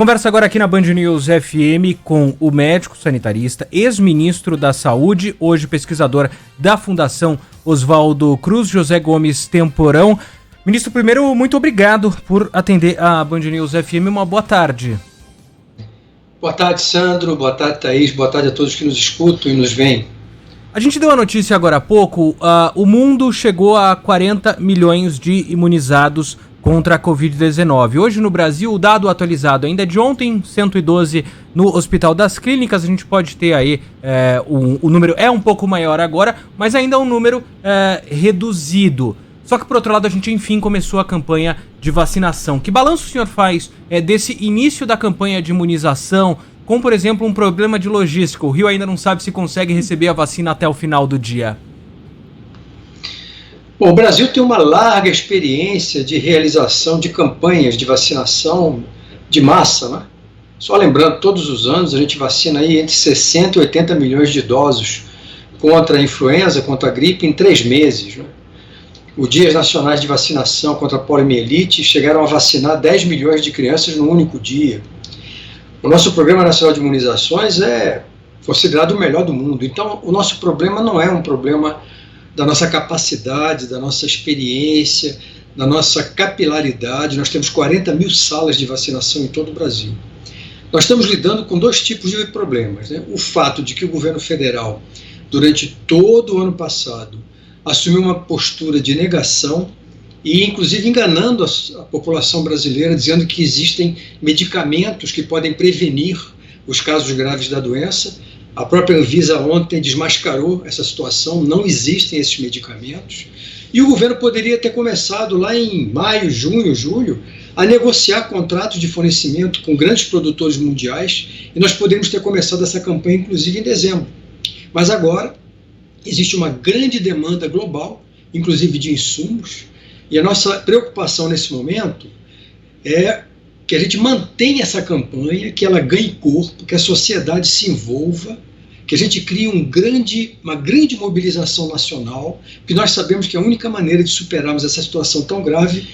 Conversa agora aqui na Band News FM com o médico sanitarista, ex-ministro da Saúde, hoje pesquisador da Fundação Oswaldo Cruz, José Gomes Temporão. Ministro, primeiro, muito obrigado por atender a Band News FM. Uma boa tarde. Boa tarde, Sandro. Boa tarde, Thaís. Boa tarde a todos que nos escutam e nos veem. A gente deu a notícia agora há pouco, o mundo chegou a 40 milhões de imunizados contra a Covid-19. Hoje no Brasil, o dado atualizado ainda é de ontem, 112 no Hospital das Clínicas. A gente pode ter aí, o número é um pouco maior agora, mas ainda é um número reduzido. Só que, por outro lado, a gente, enfim, começou a campanha de vacinação. Que balanço o senhor faz desse início da campanha de imunização, com, por exemplo, um problema de logística? O Rio ainda não sabe se consegue receber a vacina até o final do dia. Bom, o Brasil tem uma larga experiência de realização de campanhas de vacinação de massa, né? Só lembrando, todos os anos a gente vacina aí entre 60 e 80 milhões de idosos contra a influenza, contra a gripe em 3 meses, né? Os Dias Nacionais de Vacinação contra a poliomielite chegaram a vacinar 10 milhões de crianças num único dia. O nosso Programa Nacional de Imunizações é considerado o melhor do mundo. Então, o nosso problema não é um problema da nossa capacidade, da nossa experiência, da nossa capilaridade. Nós temos 40 mil salas de vacinação em todo o Brasil. Nós estamos lidando com 2 tipos de problemas, né? O fato de que o governo federal, durante todo o ano passado, assumiu uma postura de negação e, inclusive, enganando a população brasileira, dizendo que existem medicamentos que podem prevenir os casos graves da doença. A própria Anvisa ontem desmascarou essa situação, não existem esses medicamentos. E o governo poderia ter começado lá em maio, junho, julho, a negociar contratos de fornecimento com grandes produtores mundiais, e nós poderíamos ter começado essa campanha, inclusive, em dezembro. Mas agora existe uma grande demanda global, inclusive de insumos, e a nossa preocupação nesse momento é que a gente mantenha essa campanha, que ela ganhe corpo, que a sociedade se envolva, que a gente crie uma grande mobilização nacional, porque nós sabemos que a única maneira de superarmos essa situação tão grave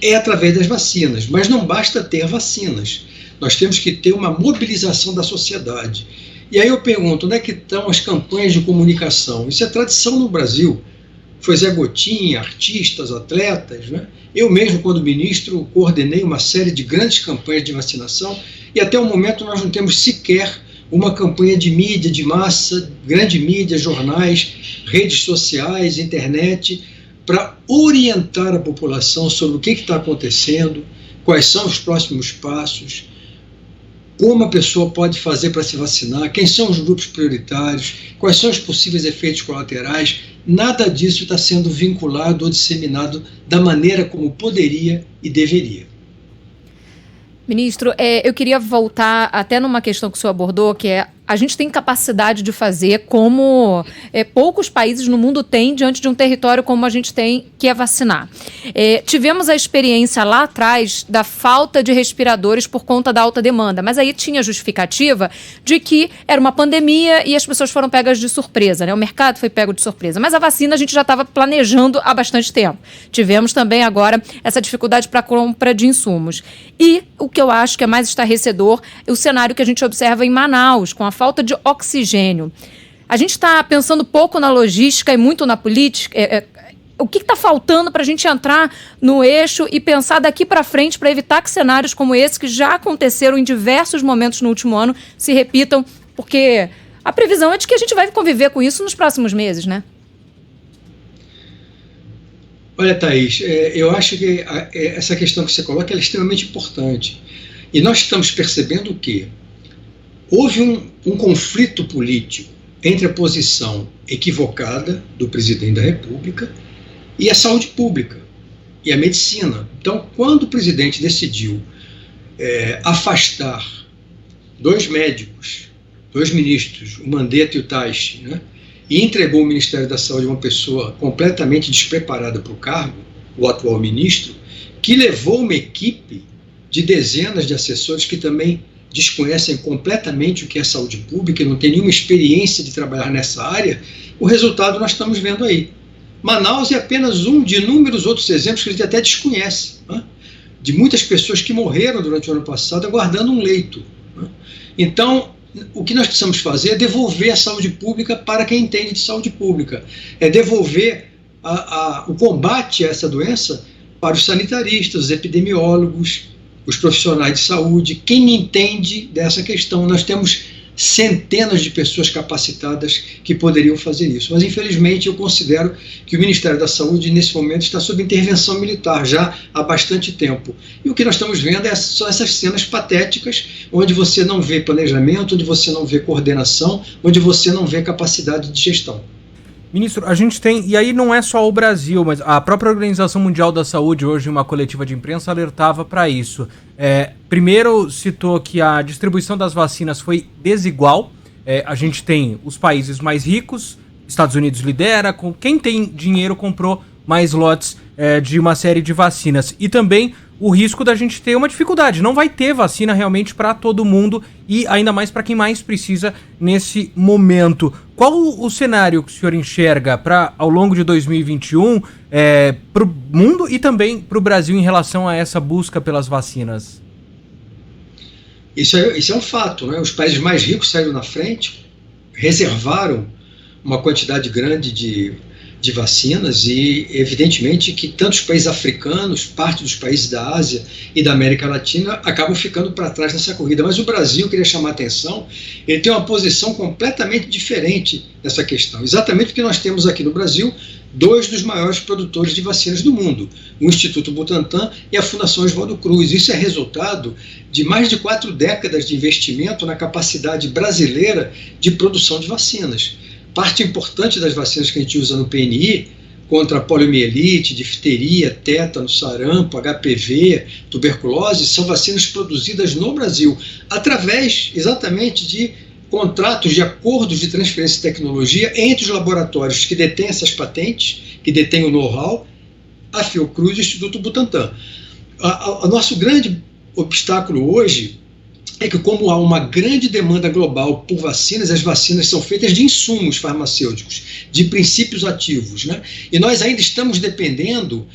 é através das vacinas. Mas não basta ter vacinas, nós temos que ter uma mobilização da sociedade. E aí eu pergunto, onde é que estão as campanhas de comunicação? Isso é tradição no Brasil. Foi Zé Gotinha, artistas, atletas, né? Eu mesmo, quando ministro, coordenei uma série de grandes campanhas de vacinação e até o momento nós não temos sequer uma campanha de mídia, de massa, grande mídia, jornais, redes sociais, internet, para orientar a população sobre o que está acontecendo, quais são os próximos passos, como a pessoa pode fazer para se vacinar, quem são os grupos prioritários, quais são os possíveis efeitos colaterais. Nada disso está sendo vinculado ou disseminado da maneira como poderia e deveria. Ministro, eu queria voltar até numa questão que o senhor abordou, que é a gente tem capacidade de fazer como poucos países no mundo têm diante de um território como a gente tem, que é vacinar. Tivemos a experiência lá atrás da falta de respiradores por conta da alta demanda, mas aí tinha justificativa de que era uma pandemia e as pessoas foram pegas de surpresa, né? O mercado foi pego de surpresa, mas a vacina a gente já estava planejando há bastante tempo. Tivemos também agora essa dificuldade para a compra de insumos. E o que eu acho que é mais estarrecedor é o cenário que a gente observa em Manaus, com a falta de oxigênio. A gente está pensando pouco na logística e muito na política. O que está faltando para a gente entrar no eixo e pensar daqui para frente para evitar que cenários como esse, que já aconteceram em diversos momentos no último ano, se repitam? Porque a previsão é de que a gente vai conviver com isso nos próximos meses, né? Olha, Thaís, eu acho que essa questão que você coloca é extremamente importante. E nós estamos percebendo o quê? Houve um conflito político entre a posição equivocada do presidente da República e a saúde pública e a medicina. Então, quando o presidente decidiu afastar 2 médicos, 2 ministros, o Mandetta e o Taishi, né, e entregou o Ministério da Saúde a uma pessoa completamente despreparada para o cargo, o atual ministro, que levou uma equipe de dezenas de assessores que também desconhecem completamente o que é saúde pública e não têm nenhuma experiência de trabalhar nessa área, o resultado nós estamos vendo aí. Manaus é apenas um de inúmeros outros exemplos que a gente até desconhece, né? de muitas pessoas que morreram durante o ano passado aguardando um leito, né? Então, o que nós precisamos fazer é devolver a saúde pública para quem entende de saúde pública, é devolver o combate a essa doença para os sanitaristas, os epidemiólogos, os profissionais de saúde, quem entende dessa questão. Nós temos centenas de pessoas capacitadas que poderiam fazer isso, mas infelizmente eu considero que o Ministério da Saúde nesse momento está sob intervenção militar já há bastante tempo, e o que nós estamos vendo são essas cenas patéticas, onde você não vê planejamento, onde você não vê coordenação, onde você não vê capacidade de gestão. Ministro, a gente tem, e aí não é só o Brasil, mas a própria Organização Mundial da Saúde, hoje em uma coletiva de imprensa, alertava para isso. Primeiro citou que a distribuição das vacinas foi desigual. A gente tem os países mais ricos, Estados Unidos lidera, quem tem dinheiro comprou mais lotes de uma série de vacinas. E também o risco da gente ter uma dificuldade. Não vai ter vacina realmente para todo mundo e ainda mais para quem mais precisa nesse momento. Qual o cenário que o senhor enxerga ao longo de 2021 para o mundo e também para o Brasil em relação a essa busca pelas vacinas? Isso é um fato, né? Os países mais ricos saíram na frente, reservaram uma quantidade grande de vacinas e, evidentemente, que tantos países africanos, parte dos países da Ásia e da América Latina acabam ficando para trás nessa corrida. Mas o Brasil, queria chamar a atenção, ele tem uma posição completamente diferente nessa questão. Exatamente porque nós temos aqui no Brasil dois dos maiores produtores de vacinas do mundo, o Instituto Butantan e a Fundação Oswaldo Cruz. Isso é resultado de mais de 4 décadas de investimento na capacidade brasileira de produção de vacinas. Parte importante das vacinas que a gente usa no PNI, contra a poliomielite, difteria, tétano, sarampo, HPV, tuberculose, são vacinas produzidas no Brasil, através exatamente de contratos, de acordos de transferência de tecnologia entre os laboratórios que detêm essas patentes, que detêm o know-how, a Fiocruz e o Instituto Butantan. O nosso grande obstáculo hoje é que, como há uma grande demanda global por vacinas, as vacinas são feitas de insumos farmacêuticos, de princípios ativos, né? E nós ainda estamos dependendo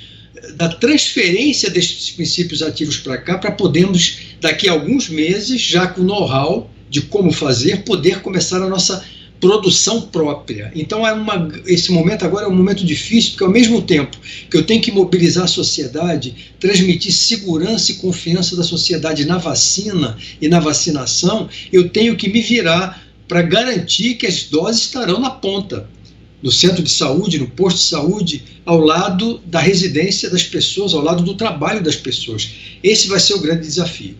da transferência desses princípios ativos para cá, para podermos, daqui a alguns meses, já com know-how de como fazer, poder começar a nossa produção própria. Então esse momento agora é um momento difícil, porque ao mesmo tempo que eu tenho que mobilizar a sociedade, transmitir segurança e confiança da sociedade na vacina e na vacinação, eu tenho que me virar para garantir que as doses estarão na ponta, no centro de saúde, no posto de saúde, ao lado da residência das pessoas, ao lado do trabalho das pessoas. Esse vai ser o grande desafio.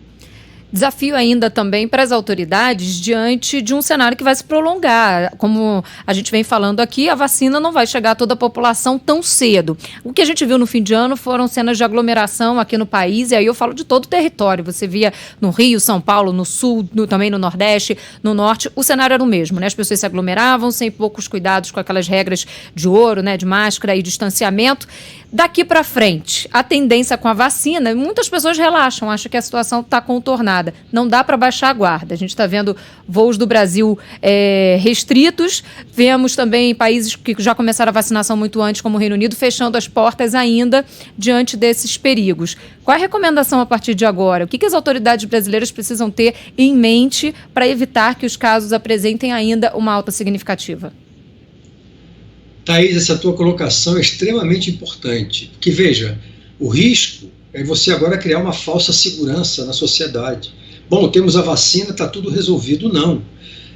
Desafio ainda também para as autoridades diante de um cenário que vai se prolongar. Como a gente vem falando aqui, a vacina não vai chegar a toda a população tão cedo. O que a gente viu no fim de ano foram cenas de aglomeração aqui no país, e aí eu falo de todo o território. Você via no Rio, São Paulo, no Sul, também no Nordeste, no Norte, o cenário era o mesmo, né? As pessoas se aglomeravam sem poucos cuidados com aquelas regras de ouro, né? De máscara e distanciamento. Daqui para frente, a tendência com a vacina, muitas pessoas relaxam, acham que a situação está contornada. Não dá para baixar a guarda. A gente está vendo voos do Brasil restritos, vemos também países que já começaram a vacinação muito antes, como o Reino Unido, fechando as portas ainda diante desses perigos. Qual é a recomendação a partir de agora? O que as autoridades brasileiras precisam ter em mente para evitar que os casos apresentem ainda uma alta significativa? Thaís, essa tua colocação é extremamente importante, porque, veja, o risco é você agora criar uma falsa segurança na sociedade. Bom, temos a vacina, está tudo resolvido. Não.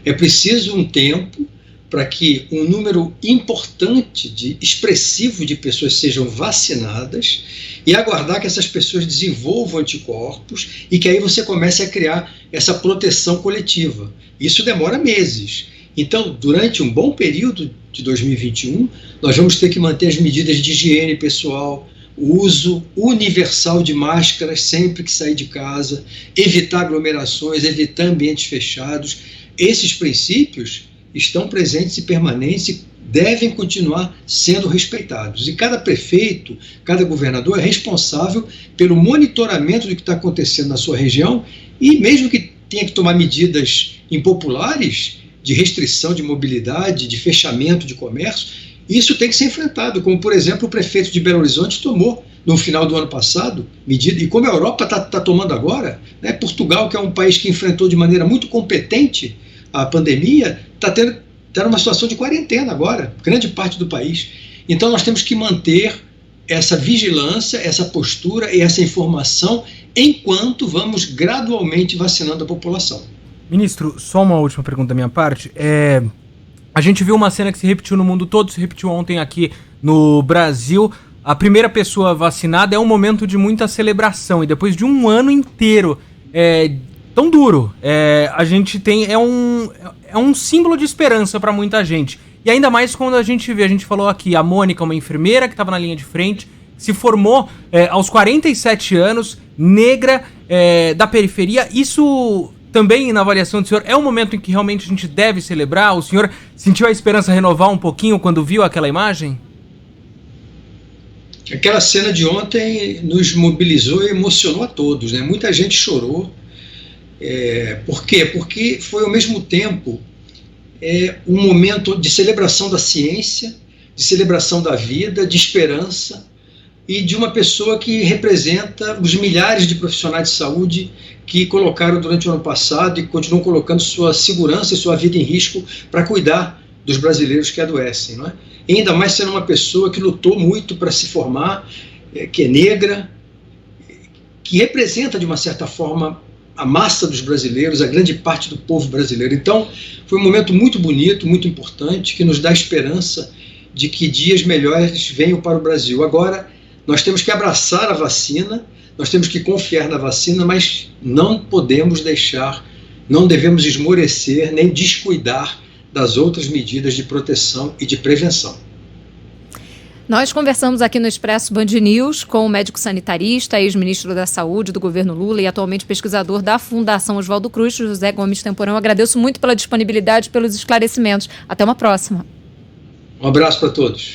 É preciso um tempo para que um número importante, expressivo de pessoas sejam vacinadas e aguardar que essas pessoas desenvolvam anticorpos e que aí você comece a criar essa proteção coletiva. Isso demora meses. Então, durante um bom período de 2021, nós vamos ter que manter as medidas de higiene pessoal, o uso universal de máscaras sempre que sair de casa, evitar aglomerações, evitar ambientes fechados. Esses princípios estão presentes e permanentes e devem continuar sendo respeitados. E cada prefeito, cada governador é responsável pelo monitoramento do que está acontecendo na sua região e mesmo que tenha que tomar medidas impopulares, de restrição de mobilidade, de fechamento de comércio, isso tem que ser enfrentado, como, por exemplo, o prefeito de Belo Horizonte tomou no final do ano passado, medida, e como a Europa está tomando agora, né, Portugal, que é um país que enfrentou de maneira muito competente a pandemia, está tendo uma situação de quarentena agora, grande parte do país. Então nós temos que manter essa vigilância, essa postura e essa informação enquanto vamos gradualmente vacinando a população. Ministro, só uma última pergunta da minha parte. A gente viu uma cena que se repetiu no mundo todo, se repetiu ontem aqui no Brasil. A primeira pessoa vacinada é um momento de muita celebração, e depois de um ano inteiro tão duro, a gente tem é um símbolo de esperança para muita gente. E ainda mais quando a gente falou aqui, a Mônica, uma enfermeira que estava na linha de frente, se formou aos 47 anos, negra, da periferia. Isso também, na avaliação do senhor, é um momento em que realmente a gente deve celebrar? O senhor sentiu a esperança renovar um pouquinho quando viu aquela imagem? Aquela cena de ontem nos mobilizou e emocionou a todos, né? Muita gente chorou. Por quê? Porque foi ao mesmo tempo um momento de celebração da ciência, de celebração da vida, de esperança, e de uma pessoa que representa os milhares de profissionais de saúde que colocaram durante o ano passado e continuam colocando sua segurança e sua vida em risco para cuidar dos brasileiros que adoecem, não é? E ainda mais sendo uma pessoa que lutou muito para se formar, que é negra, que representa de uma certa forma a massa dos brasileiros, a grande parte do povo brasileiro. Então, foi um momento muito bonito, muito importante, que nos dá esperança de que dias melhores venham para o Brasil. Agora, nós temos que abraçar a vacina, nós temos que confiar na vacina, mas não podemos deixar, não devemos esmorecer, nem descuidar das outras medidas de proteção e de prevenção. Nós conversamos aqui no Expresso Band News com o médico sanitarista, ex-ministro da Saúde do governo Lula e atualmente pesquisador da Fundação Oswaldo Cruz, José Gomes Temporão. Agradeço muito pela disponibilidade e pelos esclarecimentos. Até uma próxima. Um abraço para todos.